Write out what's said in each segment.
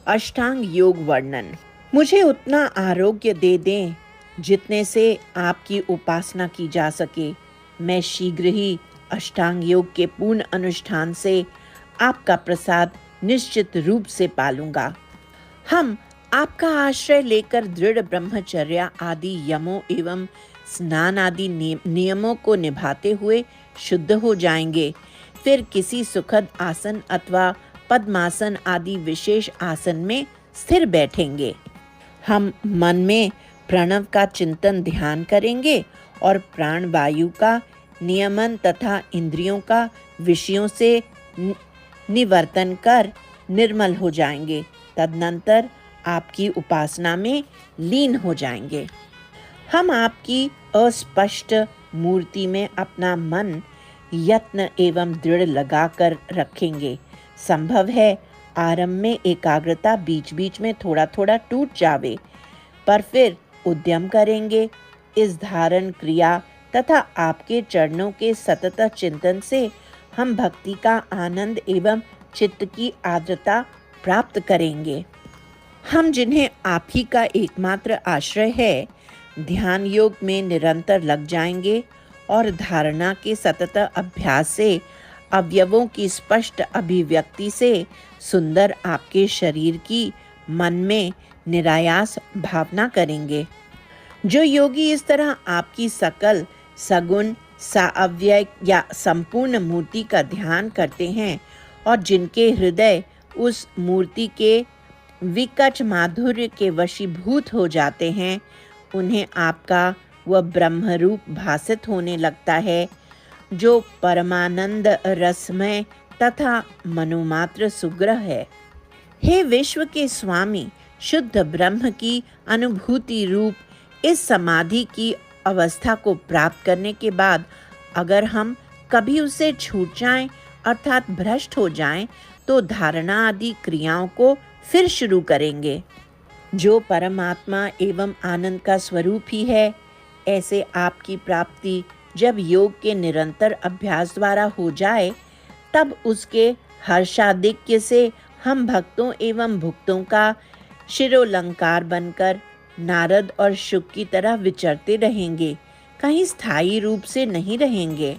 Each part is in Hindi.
अष्टांग योग वर्णन। मुझे उतना आरोग्य दे दें जितने से आपकी उपासना की जा सके। मैं शीघ्र ही अष्टांग योग के पूर्ण अनुष्ठान से आपका प्रसाद निश्चित रूप से पालूंगा। हम आपका आश्रय लेकर दृढ़ ब्रह्मचर्या आदि यमों एवं स्नान आदि नियमों को निभाते हुए शुद्ध हो जाएंगे। फिर किसी सुखद आसन अथवा पद्मासन आदि विशेष आसन में स्थिर बैठेंगे। हम मन में प्रणव का चिंतन ध्यान करेंगे और प्राण वायु का नियमन तथा इंद्रियों का विषयों से निवर्तन कर निर्मल हो जाएंगे। तदनंतर आपकी उपासना में लीन हो जाएंगे। हम आपकी अस्पष्ट मूर्ति में अपना मन यत्न एवं दृढ़ लगाकर रखेंगे। संभव है आरंभ में एकाग्रता बीच बीच में थोड़ा थोड़ा टूट जावे, पर फिर उद्यम करेंगे। इस धारण क्रिया तथा आपके चरणों के सतत चिंतन से हम भक्ति का आनंद एवं चित्त की आर्द्रता प्राप्त करेंगे। हम जिन्हें आप ही का एकमात्र आश्रय है, ध्यान योग में निरंतर लग जाएंगे और धारणा के सतत अभ्यास से अवयवों की स्पष्ट अभिव्यक्ति से सुंदर आपके शरीर की मन में निरायास भावना करेंगे। जो योगी इस तरह आपकी सकल सगुण साअव्यय या संपूर्ण मूर्ति का ध्यान करते हैं और जिनके हृदय उस मूर्ति के विकच माधुर्य के वशीभूत हो जाते हैं, उन्हें आपका वह ब्रह्म रूप भासित होने लगता है जो परमानंद रसमय तथा मनोमात्र सुग्रह है। हे विश्व के स्वामी, शुद्ध ब्रह्म की अनुभूति रूप इस समाधि की अवस्था को प्राप्त करने के बाद अगर हम कभी उसे छूट जाएं अर्थात भ्रष्ट हो जाएं, तो धारणा आदि क्रियाओं को फिर शुरू करेंगे। जो परमात्मा एवं आनंद का स्वरूप ही है, ऐसे आपकी प्राप्ति जब योग के निरंतर अभ्यास द्वारा हो जाए, तब उसके हर्षाधिक्य से हम भक्तों एवं भुक्तों का शिरोलंकार बनकर नारद और शुक की तरह विचरते रहेंगे, कहीं स्थायी रूप से नहीं रहेंगे।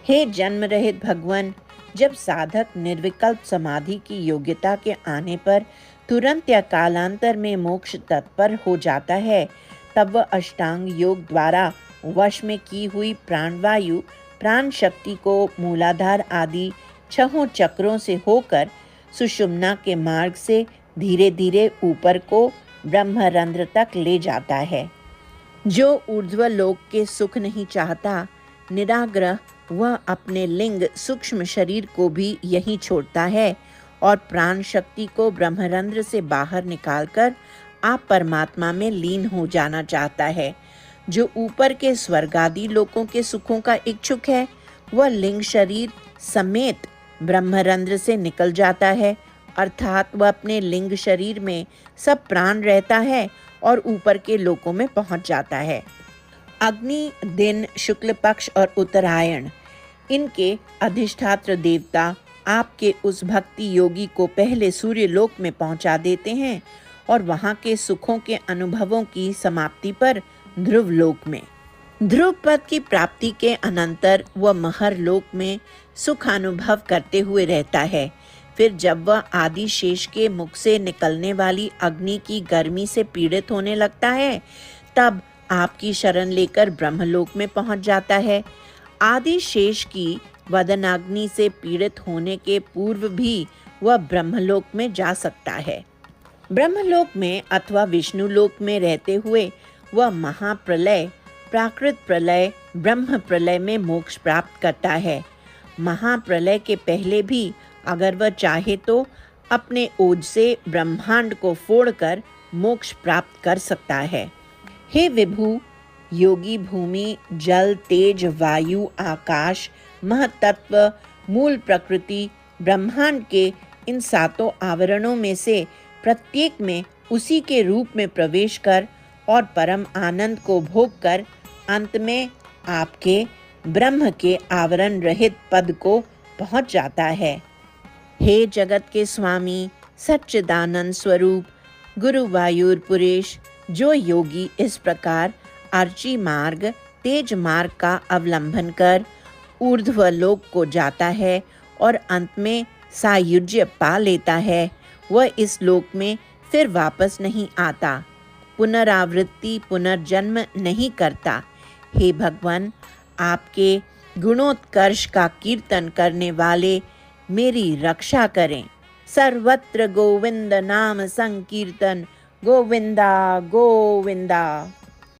हे जन्म रहित भगवान, जब साधक निर्विकल्प समाधि की योग्यता के आने पर तुरंत या कालांतर में मोक्ष तत्पर हो जाता है, तब वह अष्टांग योग द्वारा वश में की हुई प्राणवायु प्राण शक्ति को मूलाधार आदि छहों चक्रों से होकर सुषुम्ना के मार्ग से धीरे धीरे ऊपर को ब्रह्मरंध्र तक ले जाता है। जो ऊर्ध्व लोक के सुख नहीं चाहता, निराग्रह वह अपने लिंग सूक्ष्म शरीर को भी यहीं छोड़ता है और प्राण शक्ति को ब्रह्मरंध्र से बाहर निकालकर आप परमात्मा में लीन हो जाना चाहता है। जो ऊपर के स्वर्गादि लोकों के सुखों का इच्छुक है, वह लिंग शरीर समेत ब्रह्मरंध्र से निकल जाता है, अर्थात वह अपने लिंग शरीर में सब प्राण रहता है और ऊपर के लोकों में पहुंच जाता है। अग्नि, दिन, शुक्ल पक्ष और उत्तरायण, इनके अधिष्ठात्र देवता आपके उस भक्ति योगी को पहले सूर्य लोक में पहुंचा देते हैं और वहां के सुखों के अनुभवों की समाप्ति पर ध्रुव लोक में, ध्रुव पद की प्राप्ति के अनंतर वह महर लोक में सुख अनुभव करते हुए रहता है। फिर जब वह आदि शेष के मुख से निकलने वाली अग्नि की गर्मी से पीड़ित होने लगता है, तब आपकी शरण लेकर ब्रह्मलोक में पहुंच जाता है। आदि शेष की वदनाग्नि से पीड़ित होने के पूर्व भी वह ब्रह्मलोक में जा सकता है। ब्रह्मलोक में अथवा विष्णुलोक में रहते हुए वह महाप्रलय, प्राकृत प्रलय, ब्रह्म प्रलय में मोक्ष प्राप्त करता है। महाप्रलय के पहले भी अगर वह चाहे तो अपने ओज से ब्रह्मांड को फोड़कर मोक्ष प्राप्त कर सकता है। हे विभु, योगी भूमि, जल, तेज, वायु, आकाश, महतत्व, मूल प्रकृति, ब्रह्मांड के इन सातों आवरणों में से प्रत्येक में उसी के रूप में प्रवेश कर और परम आनंद को भोग कर अंत में आपके ब्रह्म के आवरण रहित पद को पहुंच जाता है। हे जगत के स्वामी, सच्चिदानंद स्वरूप गुरुवायूरपुरेश, जो योगी इस प्रकार अर्ची मार्ग तेज मार्ग का अवलंबन कर ऊर्ध्व लोक को जाता है और अंत में सायुज्य पा लेता है, वह इस लोक में फिर वापस नहीं आता, पुनरावृत्ति पुनर्जन्म नहीं करता। हे भगवान, आपके गुणोत्कर्ष का कीर्तन करने वाले मेरी रक्षा करें। सर्वत्र गोविंद नाम संकीर्तन, गोविंदा गोविंदा।